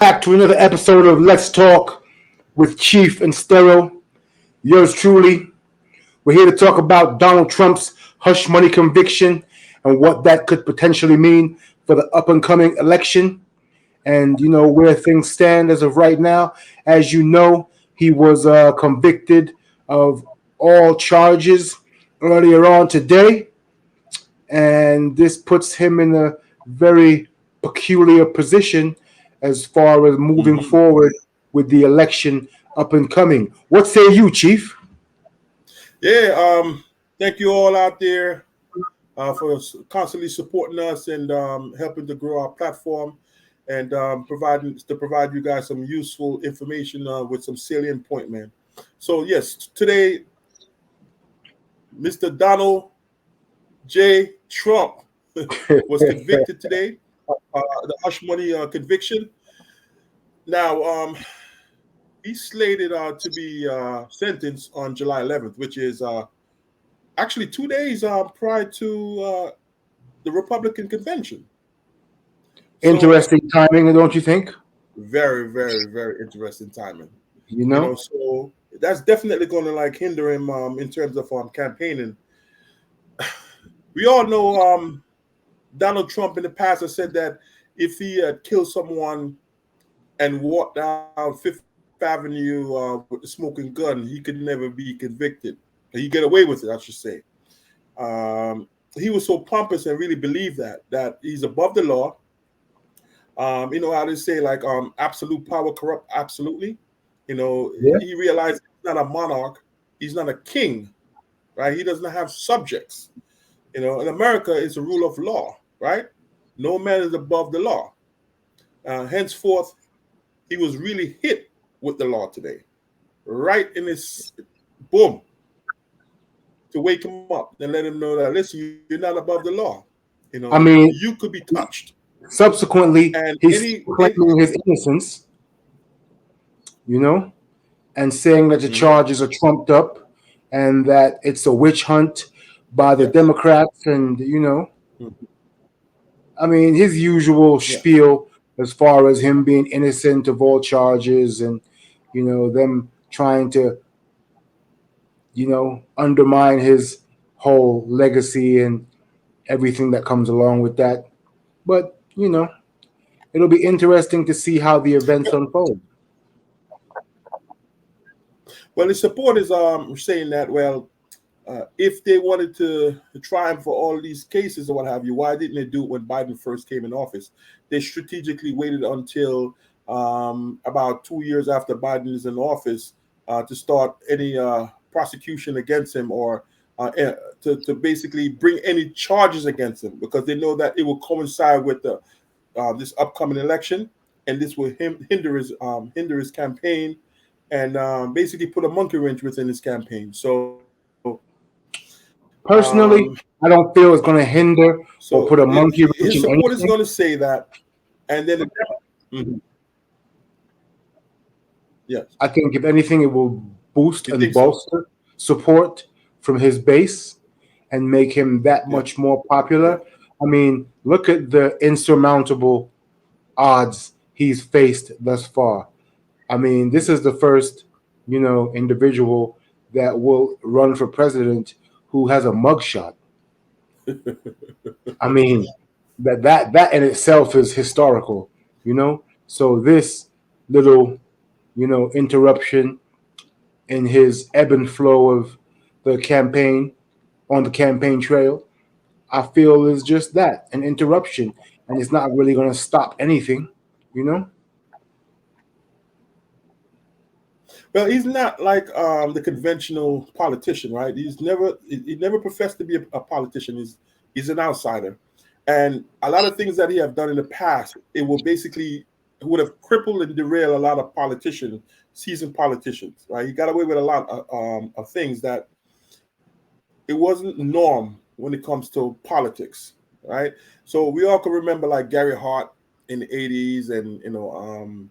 Back to another episode of Let's Talk with Chief and Stero. Yours truly. We're here to talk about Donald Trump's hush money conviction and what that could potentially mean for the up and coming election. And where things stand as of right now. As you know, he was convicted of all charges earlier on today, and this puts him in a very peculiar position as far as moving Mm-hmm. forward with the election up and coming. What say you, Chief? Yeah, thank you all out there for constantly supporting us and helping to grow our platform and provide you guys some useful information with some salient point, man. So yes, today, Mr. Donald J. Trump was convicted today. The hush money conviction. Now, he's slated to be sentenced on July 11th, which is actually 2 days prior to the Republican convention. So Interesting timing, don't you think? very, very, very interesting timing. You know, So that's definitely going to like hinder him in terms of campaigning. We all know Donald Trump in the past has said that if he had killed someone and walked down Fifth Avenue with a smoking gun, he could never be convicted. He get away with it, I should say. He was so pompous and really believed that he's above the law. You know how they say like absolute power corrupt absolutely. yeah. He realized he's not a monarch, he's not a king, right? He doesn't have subjects. In America, it's a rule of law, right? No man is above the law. Henceforth, he was really hit with the law today, right in his boom, to wake him up and let him know that listen, you're not above the law. I mean, You could be touched, subsequently, and he's any, claiming his innocence, you know, and saying that the Mhm. charges are trumped up and that it's a witch hunt by the Yes. Democrats, and Mhm. I mean, his usual Yeah. spiel as far as him being innocent of all charges and, them trying to, undermine his whole legacy and everything that comes along with that. But, it'll be interesting to see how the events unfold. Well, his supporters saying that if they wanted to try him for all these cases or what have you, why didn't they do it when Biden first came in office? They strategically waited until about 2 years after Biden is in office to start any prosecution against him or to basically bring any charges against him because they know that it will coincide with the this upcoming election, and this will hinder his campaign and basically put a monkey wrench within his campaign. Um, Personally, I don't feel it's going to hinder or put a monkey his wrench in support is anything. going to say that, and then Mhm. Yes, I think, if anything, it will boost you and think so? bolster support from his base and make him that Yeah, much more yeah. popular. I mean, look at the insurmountable odds he's faced thus far. I mean, this is the first, individual that will run for president who has a mugshot. I mean, that in itself is historical, you know. So this little, interruption in his ebb and flow of the campaign on the campaign trail, I feel is just that, an interruption, and it's not really going to stop anything, you know. Well, he's not like the conventional politician, right? He never professed to be a politician. He's an outsider, and a lot of things that he have done in the past, it would have crippled and derailed a lot of politicians, seasoned politicians, right? He got away with a lot of things that it wasn't norm when it comes to politics, right? So we all can remember like Gary Hart in the '80s, and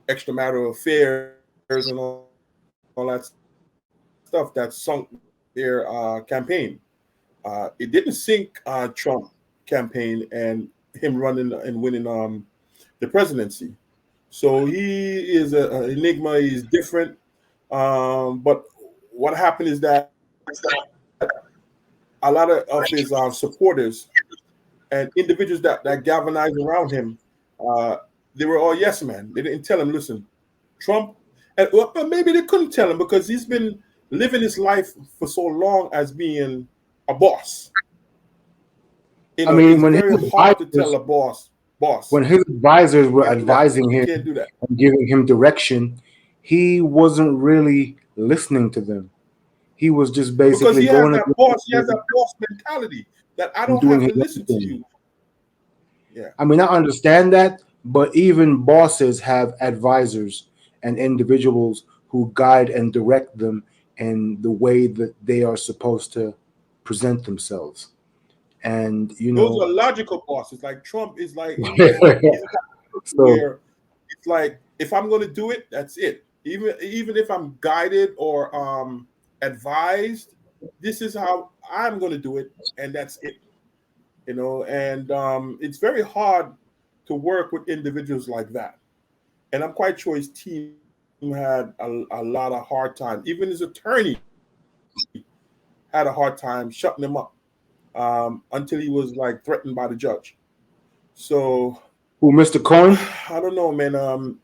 extra matter of affairs and all that stuff that sunk their campaign. It didn't sink Trump campaign and him running and winning the presidency. So he is an enigma. He's different. But what happened is that a lot of his supporters and individuals that galvanized around him, uh, they were all yes men. They didn't tell him, listen, Trump, and well, maybe they couldn't tell him because he's been living his life for so long as being a boss. I It's mean, very hard to tell a boss. when his advisors You were can't do that. advising You him can't do that and giving him direction, he wasn't really listening to them. He was just because basically he has going that boss. He has against that boss mentality that I and don't doing have to his listen own to thing. you. Yeah. I mean, I understand that, but even bosses have advisors and individuals who guide and direct them in the way that they are supposed to present themselves. And Those are logical bosses. Like Trump is like he's the kind of person so where it's like if I'm going to do it, that's it. Even if I'm guided or advised, this is how I'm going to do it, and that's it. And it's very hard to work with individuals like that. And I'm quite sure his team had a lot of hard time. Even his attorney had a hard time shutting him up until he was like threatened by the judge. So who, Mr. Cohen? I don't know, man.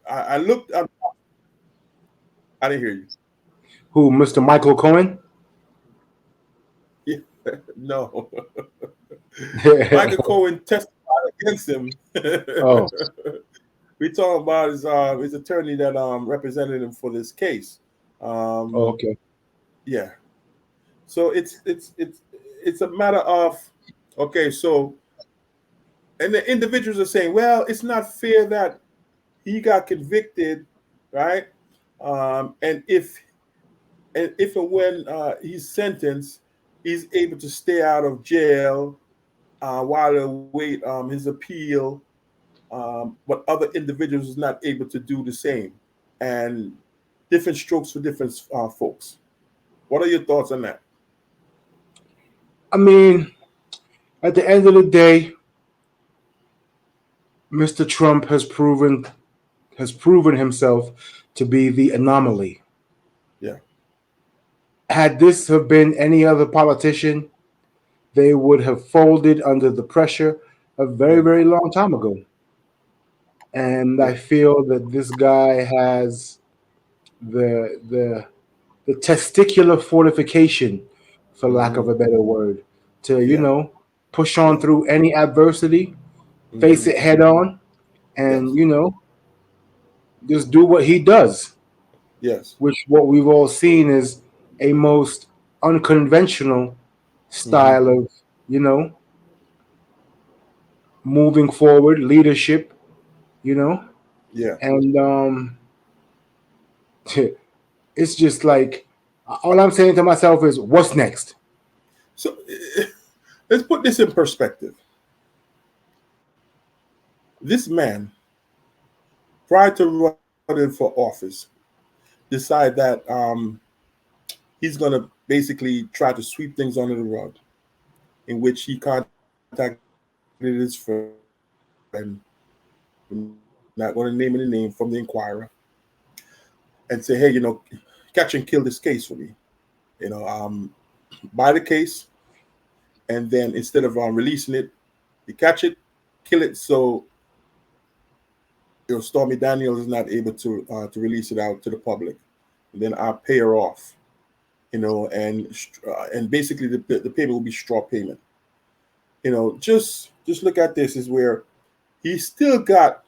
I looked. I didn't hear you. Who, Mr. Michael Cohen? Yeah, no. Michael Cohen testified against him. Oh, We talking about his attorney that represented him for this case. oh, Um, okay. yeah. So it's a matter of okay. So and the individuals are saying, well, it's not fair that he got convicted, right? And if and when he's sentenced, he's able to stay out of jail while they wait his appeal. But other individuals is not able to do the same, and different strokes for different folks. What are your thoughts on that? I mean, at the end of the day, Mr. Trump has proven himself to be the anomaly. Yeah, Had this have been any other politician, they would have folded under the pressure a very, yeah, very long time ago. And yeah, I feel that this guy has the the the testicular fortification, for lack of hmm a better word, to yeah, push on yeah, through any adversity, face hmm it head on, and yes, just do what he does, yes, which what we've all seen is a most unconventional hmm style of you know moving forward leadership, you know, yeah. and it's just like all I'm saying to myself is, what's next? So let's put this in perspective. This man, prior to running for office, decide that he's going to basically try to sweep things under the rug, in which he contacted his friend, we're not going to name any name, from the Inquirer, and say, hey, catch and kill this case for me. Buy the case, and then instead of releasing it, you catch it, kill it, so Stormy Daniels is not able to release it out to the public. And then I'll pay her off, and basically the payment will be straw payment. Just look at this is where he still got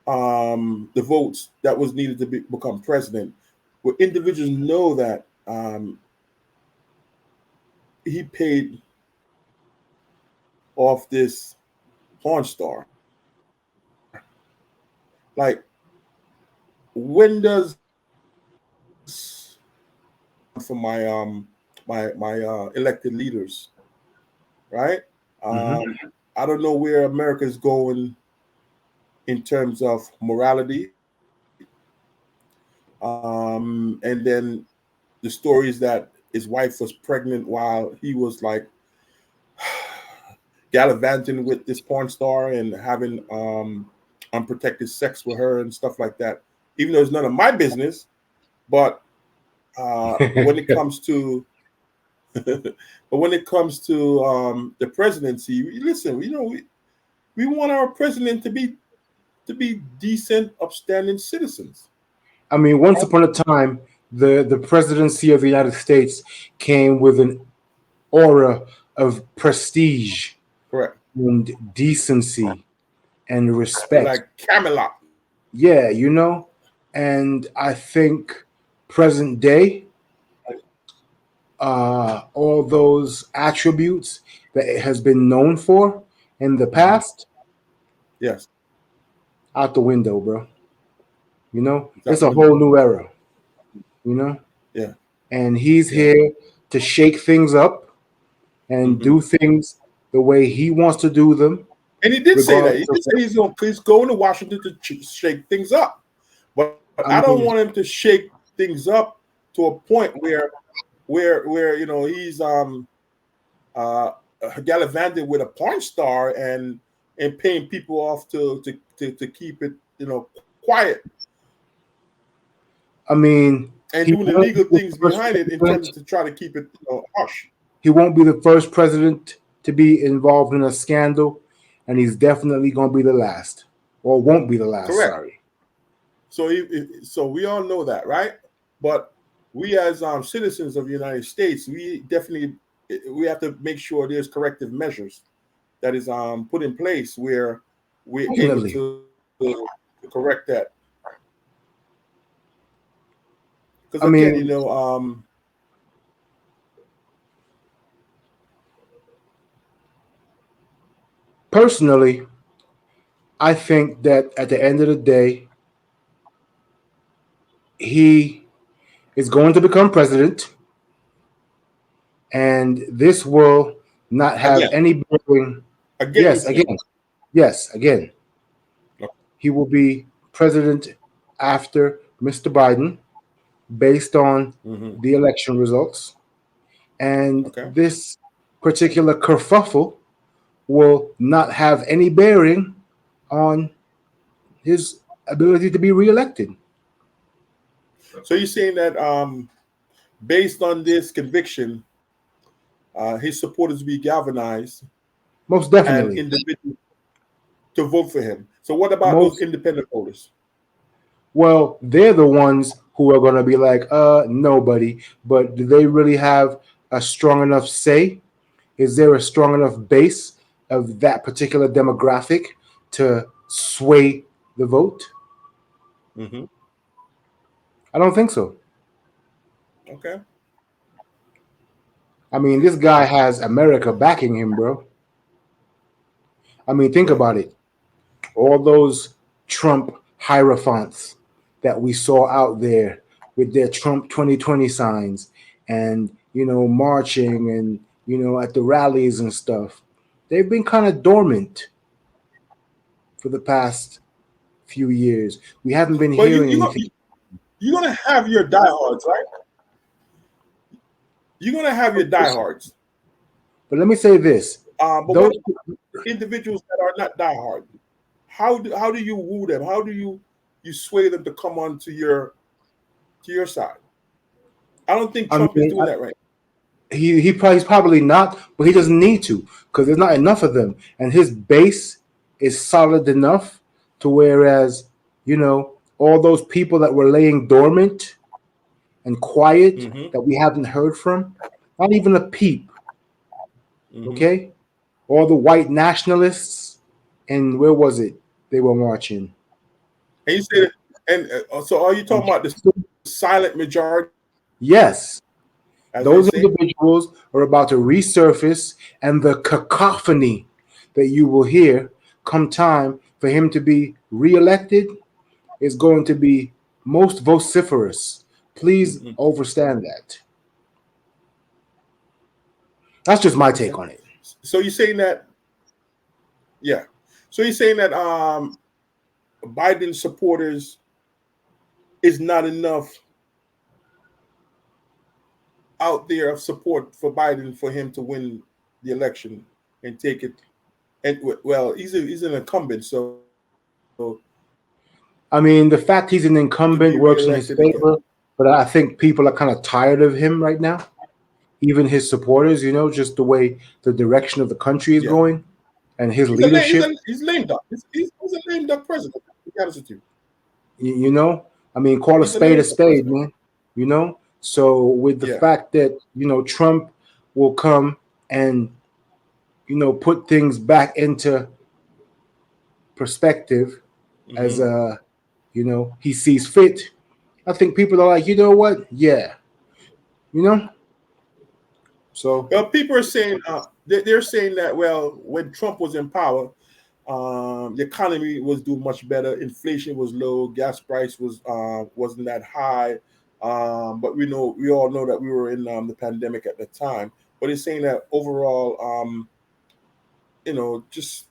the votes that was needed to become president, where individuals know that he paid off this porn star. Like, when does for my elected leaders, right? Hmm. I don't know where America is going in terms of morality. And then the stories that his wife was pregnant while he was like gallivanting with this porn star and having unprotected sex with her and stuff like that. Even though it's none of my business, but when it comes to the presidency, listen, we want our president to be decent, upstanding citizens. I mean, once upon a time, the presidency of the United States came with an aura of prestige Correct. and decency and respect. Like Camelot. Yeah, you know, and I think present day, all those attributes that it has been known for in the Mhm. past, Yes, out the window, bro. You know, it's out it's the a window. whole new era. You know, Yeah, and he's yeah. here to shake things up and Hmm. do things the way he wants to do them, And he did say that. He regardless of did what. say he's going to Washington to shake things up. But I I don't mean, want him to shake things up to a point where he's uh gallivanted with a porn star and paying people off to keep it quiet I mean, and he doing won't be illegal the things first behind it in terms president. to try to keep it hush. He won't be the first president to be involved in a scandal, and he's definitely going to be the last, or won't be the last. Correct. Sorry. So we all know that, right? But we as citizens of the United States, we have to make sure there's corrective measures that is put in place where we're able Definitely. to correct that. Because I again, mean, personally, I think that at the end of the day, he is going to become president, and this will not have again, any bearing. again, you Yes, say, again. Yes, again. He will be president after Mr. Biden based on mm-hmm. the election results. And Okay. this particular kerfuffle will not have any bearing on his ability to be reelected. So you're saying that based on this conviction, his supporters will be galvanized Most and definitely. individuals to vote for him. So what about those Most, independent voters? well, they're the ones who are going to be like, nobody. But do they really have a strong enough say? Is there a strong enough base of that particular demographic to sway the vote? Mm-hmm. I don't think so. Okay. I mean, this guy has America backing him, bro. I mean, think Right. about it. All those Trump hierophants that we saw out there with their Trump 2020 signs and, marching and, at the rallies and stuff. They've been kind of dormant for the past few years. We haven't been But hearing anything. you're gonna have your diehards, right? You're gonna have your diehards. But let me say this. But Those what individuals that are not diehard? How do you woo them? How do you sway them to come on to your side? I don't think I Trump is mean, doing that right. he's probably not, but he doesn't need to because there's not enough of them, and his base is solid enough to whereas all those people that were laying dormant and quiet Mm-hmm. that we haven't heard from, not even a peep. Mm-hmm. Okay, all the white nationalists, and where was it they were marching? And you say that, and so are you talking about the silent majority, Yes, as they those say? individuals are about to resurface, and the cacophony that you will hear come time for him to be reelected is going to be most vociferous. Please Mm-hmm. understand that. That's just my Okay. take on it. So you're saying that, yeah. So you're saying that Biden supporters is not enough out there of support for Biden for him to win the election and take it. And well, he's an incumbent, so I mean, the fact he's an to be incumbent works in his reelected again. favor, but I think people are kind of tired of him right now. Even his supporters, just the way the direction of the country is Yeah, going and his he's a lame, leadership. he's lame duck. He's a lame duck president. To be honest with you, I mean, call he's a a lame duck spade, president. man. So with the Yeah. fact that Trump will come and put things back into perspective as Hmm. he sees fit. I think people are like, you know what? Yeah, you know. So Well, people are saying they're saying that when Trump was in power, the economy was doing much better. Inflation was low. Gas price wasn't that high. But we all know that we were in the pandemic at the time. But it's saying that overall, just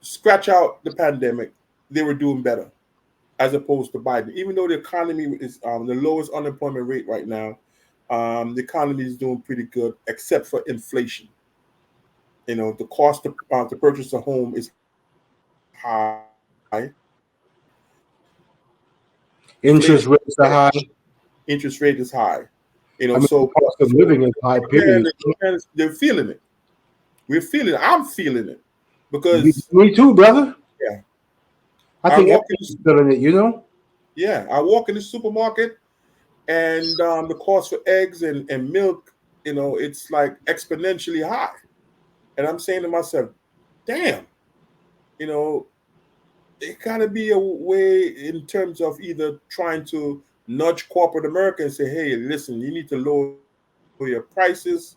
scratch out the pandemic, they were doing better as opposed to Biden. Even though the economy is the lowest unemployment rate right now, the economy is doing pretty good, except for inflation. The cost to purchase a home is high. Inflation interest is rates are there. high. Interest rate is high. I mean, the cost of living is high. Period. They're feeling it. We're feeling it. I'm feeling it because Me too, brother. yeah, I I think walk in. everyone's feeling it. Yeah, I walk in the supermarket and the cost for eggs and milk, it's like exponentially high. And I'm saying to myself, damn, you know, it gotta be a way in terms of either trying to nudge corporate America and say, hey, listen, you need to lower your prices.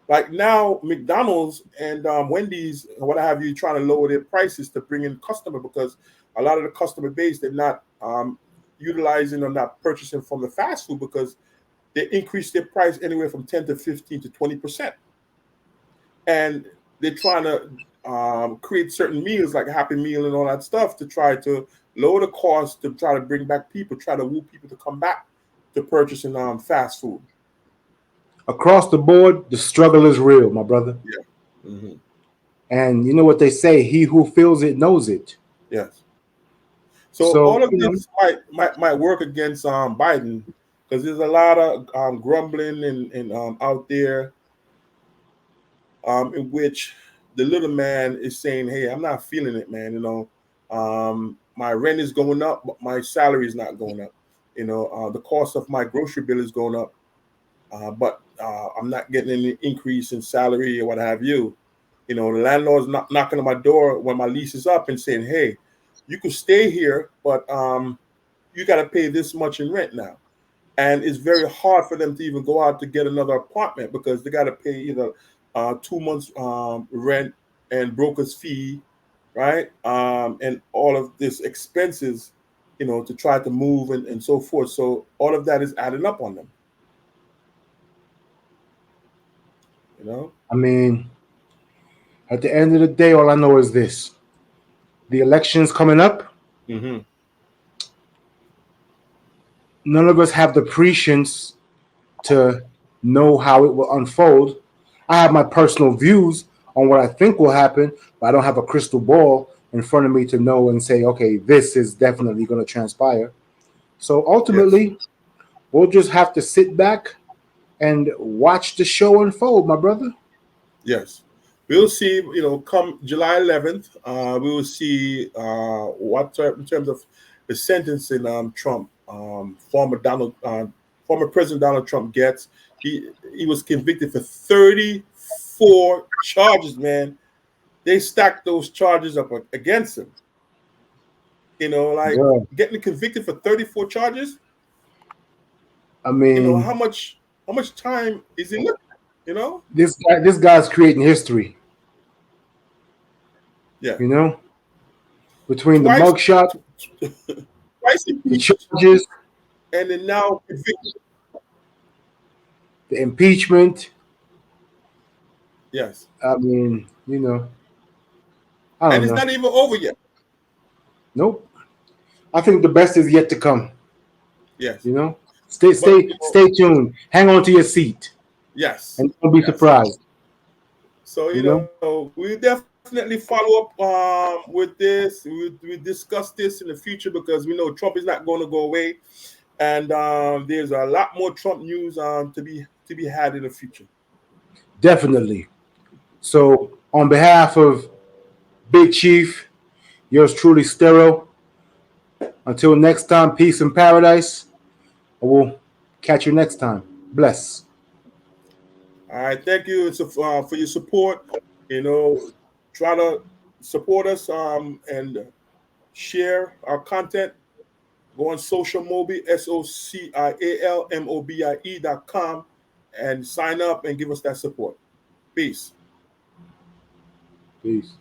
Like now, McDonald's and Wendy's, what have you, trying to lower their prices to bring in customer because a lot of the customer base they're not utilizing or not purchasing from the fast food because they increase their price anywhere from 10 to 15 to 20%. And they're trying to create certain meals like a Happy Meal and all that stuff to try to lower the cost to try to bring back people, try to woo people to come back to purchasing fast food. Across the board, the struggle is real, my brother. Yeah. Hmm. And you know what they say: he who feels it knows it. Yes. So So all of this might work against Biden because there's a lot of grumbling and out there in which the little man is saying, "Hey, I'm not feeling it, man. My rent is going up, but my salary is not going up. The cost of my grocery bill is going up, but I'm not getting any increase in salary or what have you. The landlord's not knocking on my door when my lease is up and saying, "Hey, you could stay here, but you got to pay this much in rent now." And it's very hard for them to even go out to get another apartment because they got to pay either 2 months rent and broker's fee, right? And all of this expenses, to try to move and so forth. So all of that is adding up on them, you know. I mean, at the end of the day, all I know is this: the election's coming up. Hmm. None of us have the prescience to know how it will unfold. I have my personal views on what I think will happen, but I don't have a crystal ball in front of me to know and say, okay, this is definitely going to transpire. So Yes, ultimately, we'll just have to sit back and watch the show unfold, my brother. yes. We'll see. Come July 11th, we will see in terms of the sentencing Trump, former President Donald Trump gets. He was convicted for 34 charges. Man, they stacked those charges up against him. Like Bro, getting convicted for 34 charges. I mean, How much time is he looking at? this guy's creating history. Yeah, You know, between the twice, mugshot, twice the impeached, charges, and then now convicted. the impeachment. Yes. I mean, I And don't it's know. not even over yet. Nope. I think the best is yet to come. Yes. You know, stay, But stay, stay tuned. Hang on to your seat, yes. and don't be Yes. surprised. So You know, we'll definitely see. definitely follow up with this. We discuss this in the future because we know Trump is not going to go away, and there's a lot more Trump news to be had in the future. Definitely. So, on behalf of Big Chief, yours truly, Stero. Until next time, peace and paradise. We'll catch you next time. Bless. All right, thank you for your support. You know, try to support us and share our content. Go on Socialmobie, SOCIALMOBIE.com, and sign up and give us that support. Peace. Peace.